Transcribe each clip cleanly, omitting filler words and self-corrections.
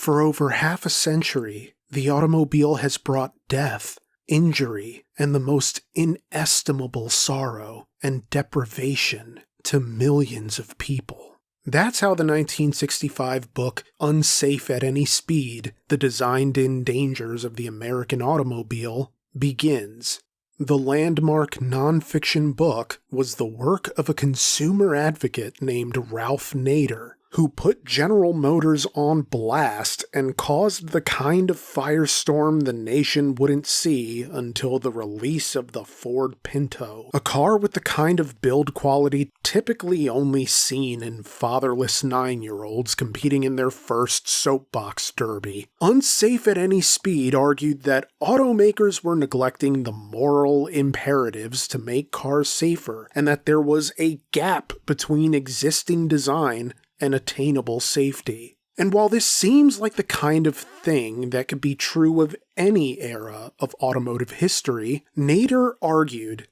For over half a century, the automobile has brought death, injury, and the most inestimable sorrow and deprivation to millions of people. That's how the 1965 book Unsafe at Any Speed, The Designed-In Dangers of the American Automobile begins. The landmark nonfiction book was the work of a consumer advocate named Ralph Nader, who put General Motors on blast and caused the kind of firestorm the nation wouldn't see until the release of the Ford Pinto, a car with the kind of build quality typically only seen in fatherless 9-year-olds competing in their first soapbox derby. Unsafe at Any Speed argued that automakers were neglecting the moral imperatives to make cars safer, and that there was a gap between existing design and attainable safety. And while this seems like the kind of thing that could be true of any era of automotive history, Nader argued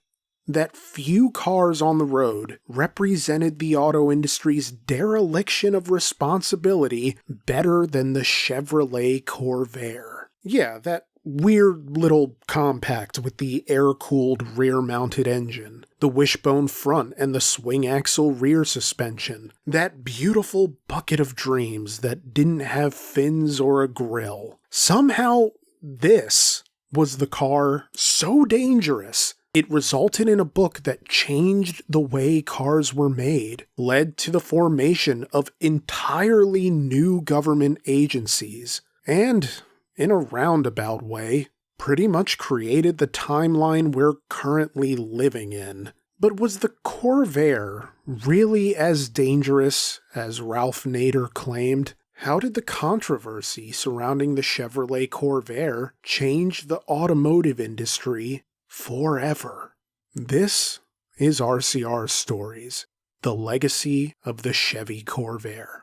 that few cars on the road represented the auto industry's dereliction of responsibility better than the Chevrolet Corvair. Yeah, that weird little compact with the air-cooled rear-mounted engine, the wishbone front and the swing-axle rear suspension, that beautiful bucket of dreams that didn't have fins or a grille. Somehow, this was the car so dangerous, it resulted in a book that changed the way cars were made, led to the formation of entirely new government agencies, and in a roundabout way, pretty much created the timeline we're currently living in. But was the Corvair really as dangerous as Ralph Nader claimed? How did the controversy surrounding the Chevrolet Corvair change the automotive industry forever? This is RCR Stories, the legacy of the Chevy Corvair.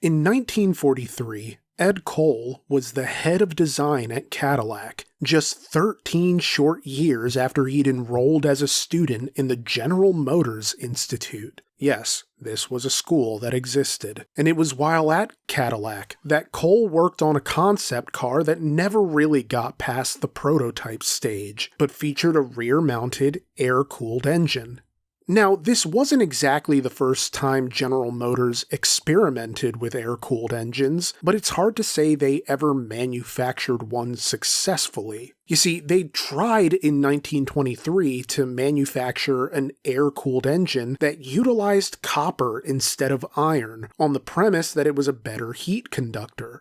In 1943, Ed Cole was the head of design at Cadillac, just 13 short years after he'd enrolled as a student in the General Motors Institute. Yes, this was a school that existed. And it was while at Cadillac that Cole worked on a concept car that never really got past the prototype stage, but featured a rear-mounted, air-cooled engine. Now, this wasn't exactly the first time General Motors experimented with air-cooled engines, but it's hard to say they ever manufactured one successfully. You see, they tried in 1923 to manufacture an air-cooled engine that utilized copper instead of iron, on the premise that it was a better heat conductor.